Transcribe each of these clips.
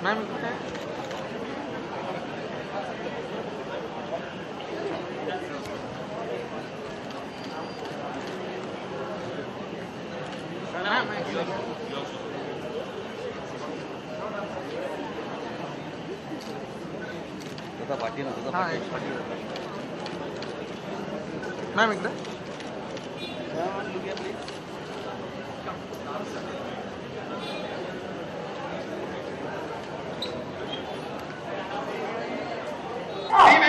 Ma'am ma'am एकदा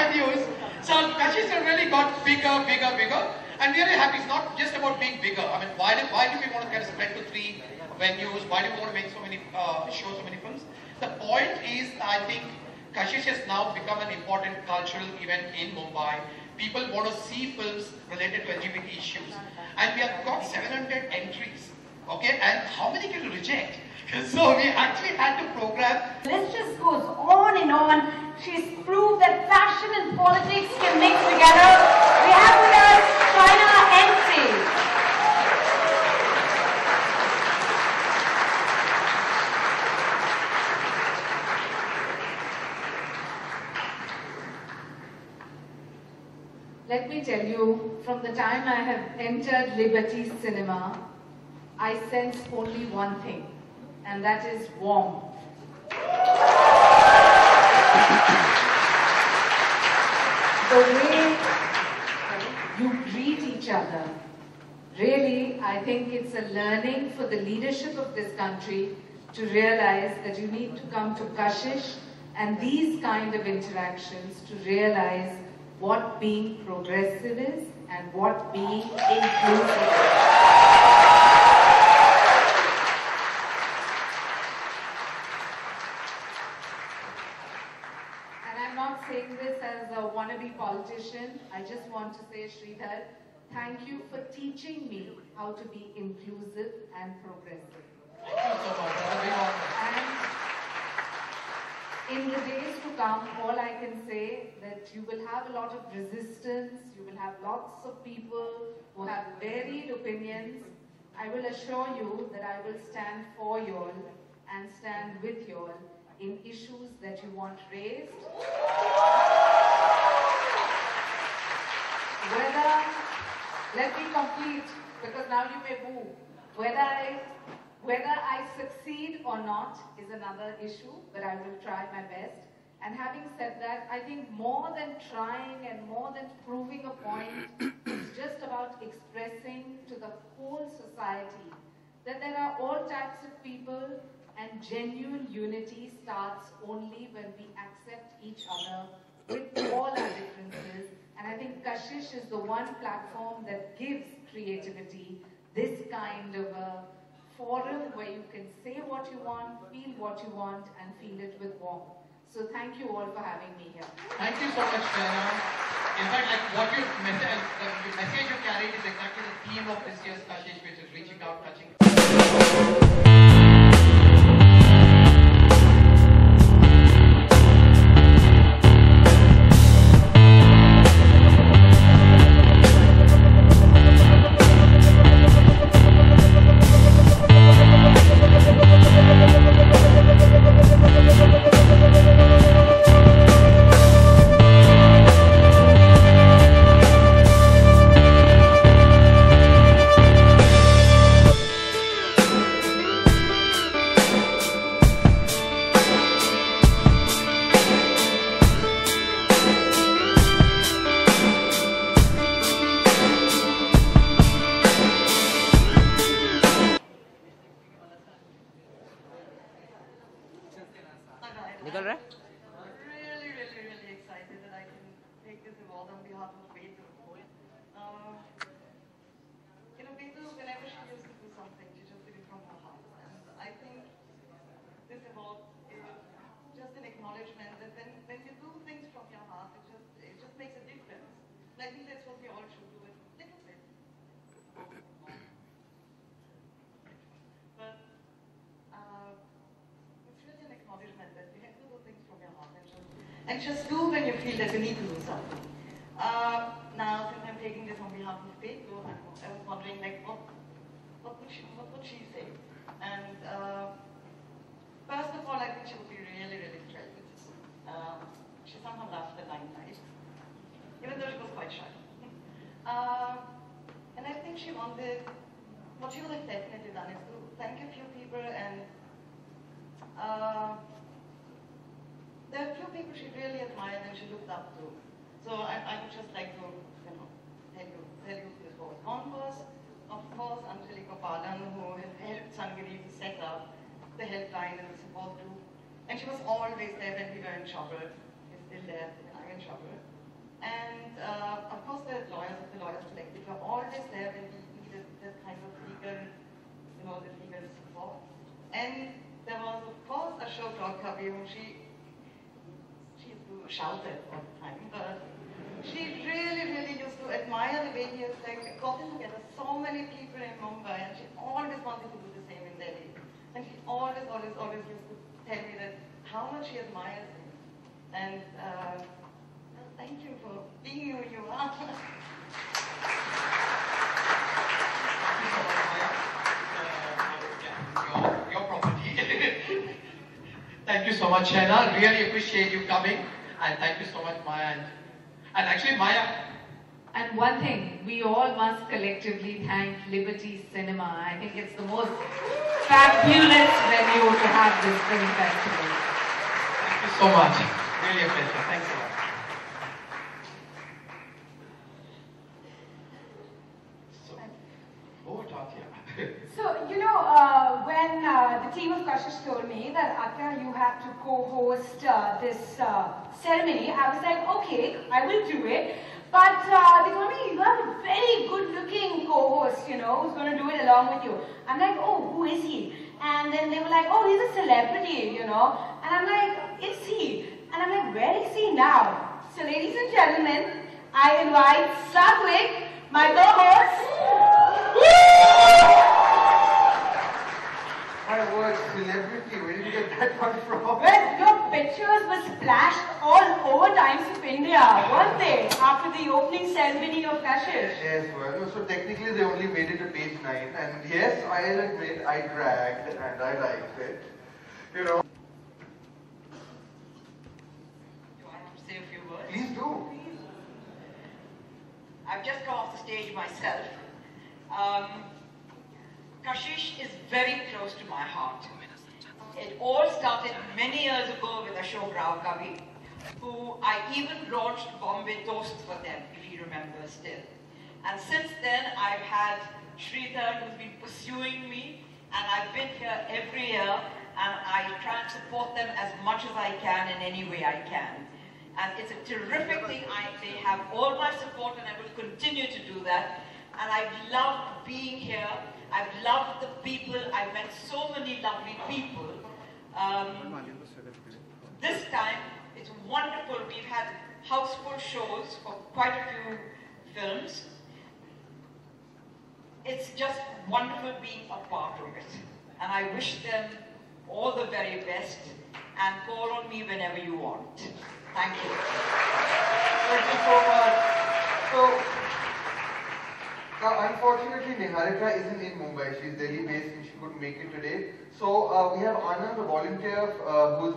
Venues. So Kashish has really got bigger, and we are really happy. It's not just about being bigger. I mean, why do we want to kind of spread to 3 venues? Why do we want to make so many shows, so many films? The point is, I think Kashish has now become an important cultural event in Mumbai. People want to see films related to LGBT issues, and we have got 700 entries. Okay, and how many can you reject? So we actually had to program. This just goes on and on. She's proved that fashion and politics can mix together. We have with us China MC. Let me tell you, from the time I have entered Liberty Cinema, I sense only one thing, and that is warmth. The way you greet each other, really, I think it's a learning for the leadership of this country to realize that you need to come to Kashish and these kind of interactions to realize what being progressive is and what being inclusive is. Saying this as a wannabe politician, I just want to say, Sridhar, thank you for teaching me how to be inclusive and progressive. Thank you so much. And in the days to come, all I can say that you will have a lot of resistance, you will have lots of people who have varied opinions. I will assure you that I will stand for you all and stand with you all in issues that you want raised. Let me complete, because now you may move. Whether I succeed or not is another issue, but I will try my best. And having said that, I think more than trying and more than proving a point, it's just about expressing to the whole society that there are all types of people, and genuine unity starts only when we accept each other with all our differences. And I think Kashish is the one platform that gives creativity this kind of a forum where you can say what you want, feel what you want, and feel it with warmth. So thank you all for having me here. Thank you so much, Diana. In fact, like what the message you carried is exactly the theme of this year's Kashish, which is reaching out, touching. निकल रहा है? Really excited that I can take this award on behalf of Betu. Betu, whenever she used to do something, she just did it from her heart. And I think this award is just an acknowledgement that when you do things from your heart, it just makes a difference. And I think that's what we all should do, a little bit. But it's really an acknowledgement that we have to do things from your heart and just do when you feel that you need to do something. Now, since I'm taking this on behalf of Betu, I was wondering, like, what would she say? And First of all, I think she would be really, really thrilled with this. She somehow laughed the limelight, even though she was quite shy. And I think she wanted, what she would have definitely done is to thank a few people, and there are a few people she really admired and she looked up to. So I would just like to, you know, tell you who this was. One was, of course, Anjali Gopalan, who helped Sangiri to set up the helpline and the support group. And she was always there when we were in trouble. She's still there when I'm in trouble. And of course, the lawyers of the Lawyers Collective were always there when we needed that kind of legal, you know, the legal support. And there was, of course, Ashok Kavi, whom she shouted all the time, but she really, really used to admire the way he has like gotten together so many people in Mumbai, and she always wanted to do the same in Delhi. And she always used to tell me that how much she admires him. And well, thank you for being who you are. Your property. Thank you so much, Shaina. Really appreciate you coming. And thank you so much, Maya. And actually, Maya. And one thing, we all must collectively thank Liberty Cinema. I think it's the most fabulous venue to have this film festival. Thank you so much. Really a pleasure. Thanks a lot. So, over to Atya. So, you know, when the team of Kashish told me that Atya, you have to co-host this ceremony, I was like, okay, I will do it. But they told me, you have a very good-looking co-host, you know, who's going to do it along with you. I'm like, oh, who is he? And then they were like, oh, he's a celebrity, you know. And I'm like, is he? And I'm like, where is he now? So, ladies and gentlemen, I invite Satwik, my co-host. My word, celebrity, where did you get that one from? Well, your pictures were splashed all over Times of India, weren't they? After the opening ceremony of Kashish. Yes, well, so technically they only made it to page 9, and yes, I'll admit I dragged and I liked it. You know. Do I have to say a few words? Please do. I've just come off the stage myself. Kashish is very close to my heart. It all started many years ago with Ashok Kavi, who I even launched Bombay Toast for them, if he remembers still. And since then, I've had Sridhar, who's been pursuing me, and I've been here every year, and I try and support them as much as I can in any way I can. And it's a terrific thing. They have all my support, and I will continue to do that. And I've loved being here. I've loved the people. I've met so many lovely people. This time, it's wonderful. We've had houseful shows for quite a few films. It's just wonderful being a part of it. And I wish them all the very best, and call on me whenever you want. Thank you. Thank you so much. So, unfortunately, Niharika isn't in Mumbai. She's Delhi based and she couldn't make it today. So, we have Anand, a volunteer who's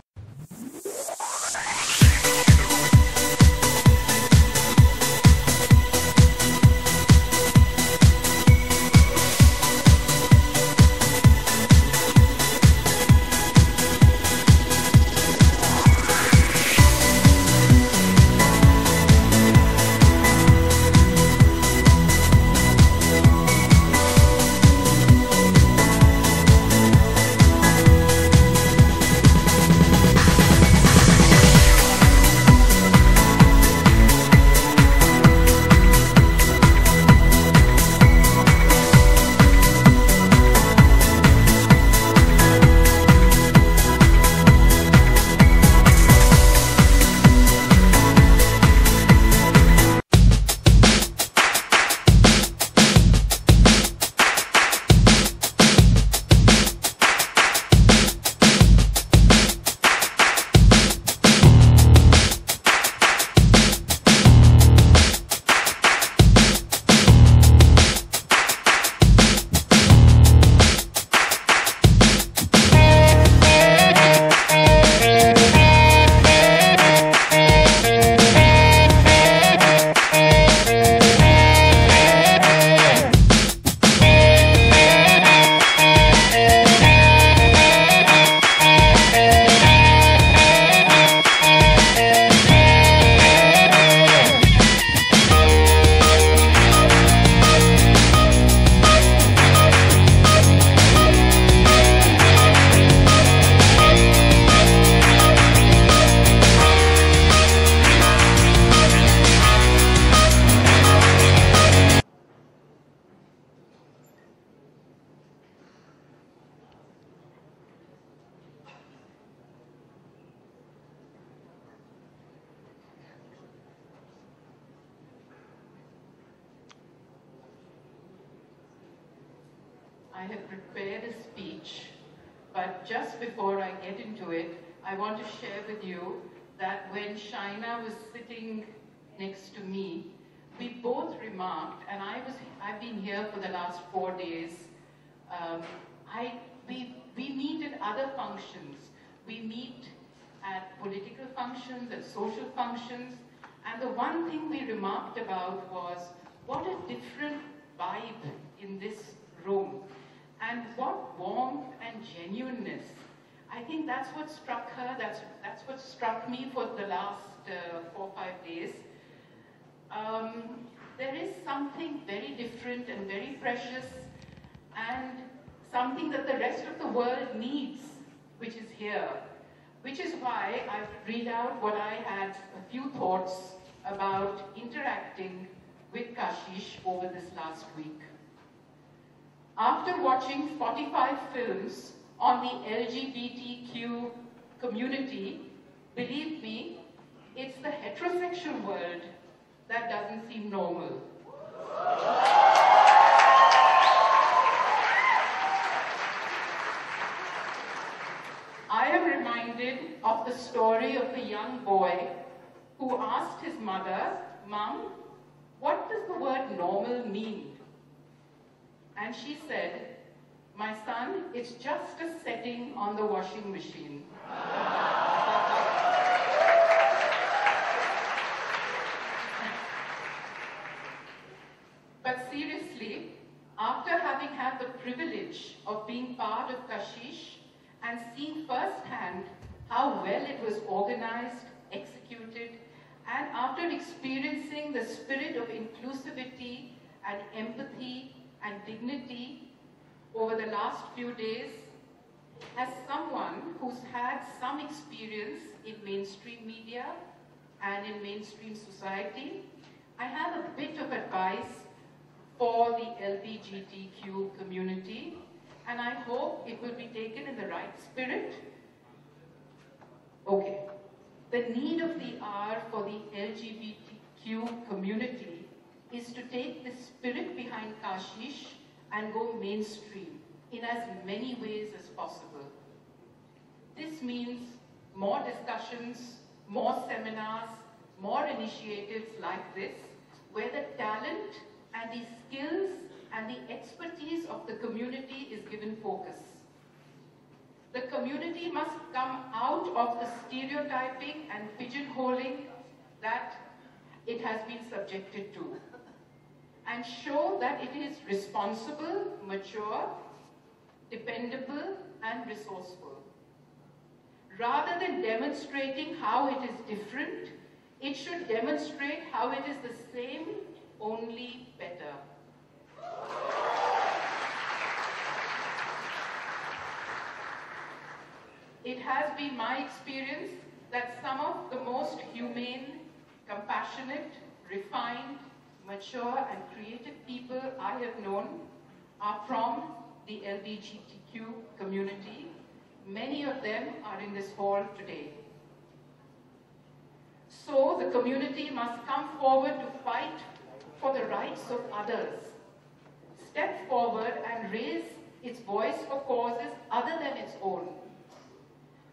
I have prepared a speech, but just before I get into it, I want to share with you that when Shaina was sitting next to me, we both remarked, and I've been here for the last 4 days. We meet at other functions. We meet at political functions and social functions, and the one thing we remarked about was what a different vibe in this room, and what warmth and genuineness. I think that's what struck her, that's what struck me for the last 4 or 5 days. There is something very different and very precious, and something that the rest of the world needs, which is here. Which is why I read out what I had a few thoughts about interacting with Kashish over this last week. After watching 45 films on the LGBTQ community, believe me, it's the heterosexual world that doesn't seem normal. I am reminded of the story of the young boy who asked his mother, "Mom, what does the word normal mean?" And she said, "My son, it's just a setting on the washing machine." But seriously, after having had the privilege of being part of Kashish and seeing firsthand how well it was organized, executed, and after experiencing the spirit of inclusivity and empathy and dignity over the last few days, as someone who's had some experience in mainstream media and in mainstream society, I have a bit of advice for the LGBTQ community, and I hope it will be taken in the right spirit. Okay. The need of the hour for the LGBTQ community is to take the spirit behind Kashish and go mainstream in as many ways as possible. This means more discussions, more seminars, more initiatives like this, where the talent and the skills and the expertise of the community is given focus. The community must come out of the stereotyping and pigeonholing that it has been subjected to, and show that it is responsible, mature, dependable, and resourceful. Rather than demonstrating how it is different, it should demonstrate how it is the same, only better. It has been my experience that some of the most humane, compassionate, refined, mature, and creative people I have known are from the LGBTQ community. Many of them are in this hall today. So the community must come forward to fight for the rights of others, step forward and raise its voice for causes other than its own.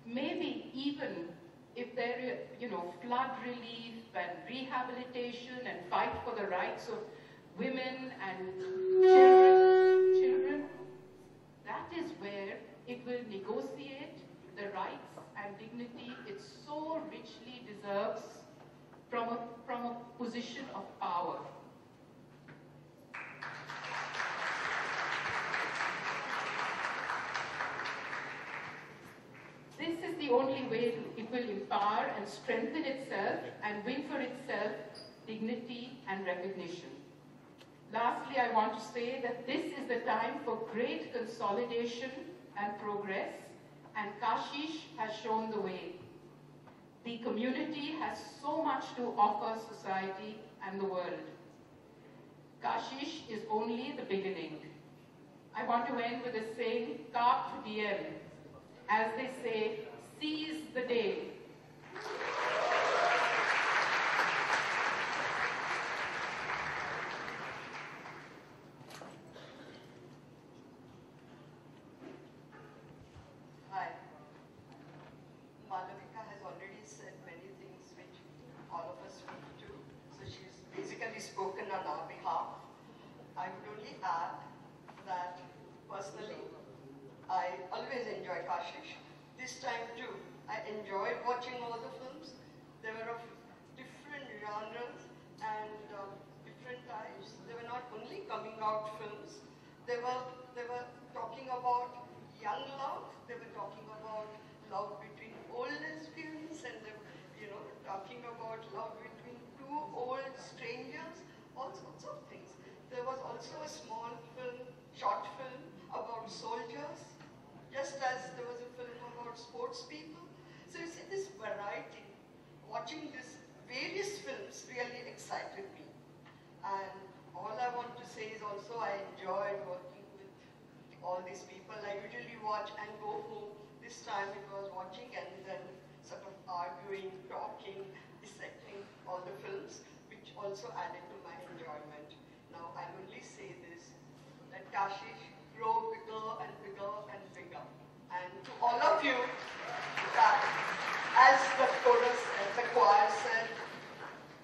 Maybe even if there is, flood relief and rehabilitation and fight for the rights of women and children, that is where it will negotiate the rights and dignity it so richly deserves from a position of power. This is the only way it will empower and strengthen itself and win for itself dignity and recognition. Lastly, I want to say that this is the time for great consolidation and progress, and Kashish has shown the way. The community has so much to offer society and the world. Kashish is only the beginning. I want to end with a saying, carpe diem. As they say, seize the day. add that personally, I always enjoy Kashish. This time too, I enjoyed watching all the films. They were of different genres and different types. They were not only coming out films. They were talking about young love. They were talking about love between old lesbians, and they were, talking about love between two old strangers. All sorts of things. There was also a small film, short film about soldiers, just as there was a film about sports people. So you see this variety. Watching these various films really excited me. And all I want to say is also I enjoyed working with all these people. I usually watch and go home. This time it was watching and then sort of arguing, talking, dissecting all the films, which also added to my enjoyment. Now I only say this, that Kashish grow bigger and bigger and bigger. And to all of you, that as the chorus and the choir said,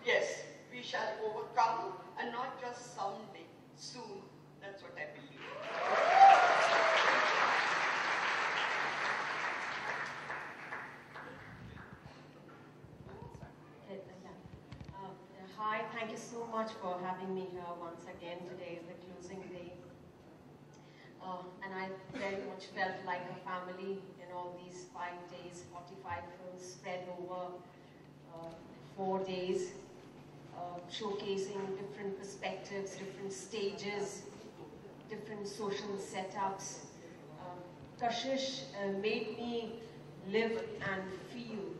yes, we shall overcome, and not just someday, soon. That's what I believe. Hi, thank you so much for having me here once again. Today is the closing day. And I very much felt like a family in all these 5 days, 45 films spread over 4 days, showcasing different perspectives, different stages, different social setups. Kashish made me live and feel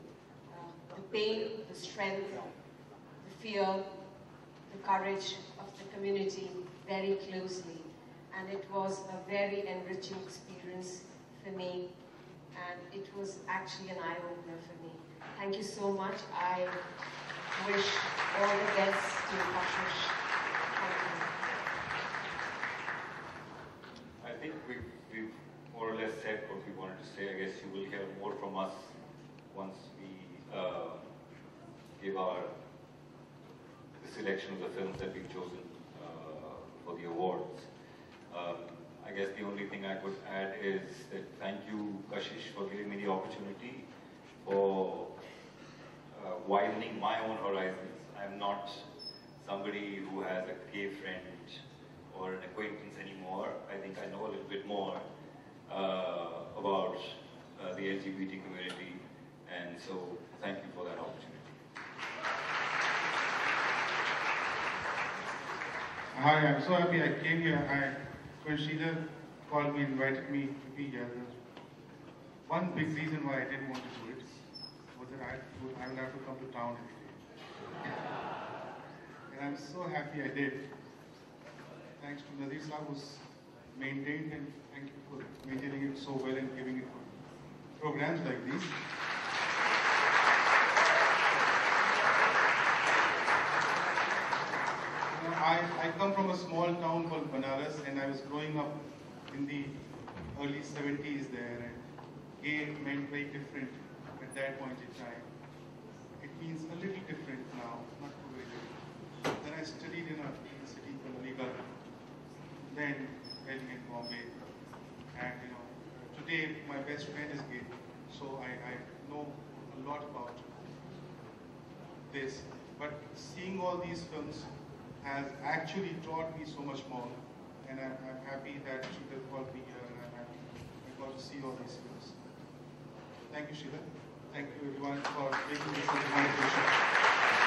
the pain, the strength, the fear, the courage of the community very closely. And it was a very enriching experience for me, and it was actually an eye-opener for me. Thank you so much. I wish all the best to Kashish. Thank you. I think we've more or less said what we wanted to say. I guess you will hear more from us once we give the selection of the films that we've chosen for the awards. I guess the only thing I could add is that thank you, Kashish, for giving me the opportunity for widening my own horizons. I'm not somebody who has a gay friend or an acquaintance anymore. I think I know a little bit more about the LGBT community, and so thank you for that opportunity. Hi, I'm so happy I came here. When Sheila called me, invited me to be here, one big reason why I didn't want to do it was that I will have to come to town every day. And I'm so happy I did. Thanks to Nadir Saab, who's maintained, and thank you for maintaining it so well and giving it programs like these. I come from a small town called Banaras, and I was growing up in the early 70s there, and gay meant very different at that point in time. It means a little different now, not too very different. Then I studied in a city called Aligarh, then Delhi and Bombay, and today my best friend is gay, so I know a lot about this. But seeing all these films has actually taught me so much more, and I'm happy that Sheila called me here, and I'm happy I got to see all these films. Thank you, Sheila. Thank you, everyone, for making this an invitation.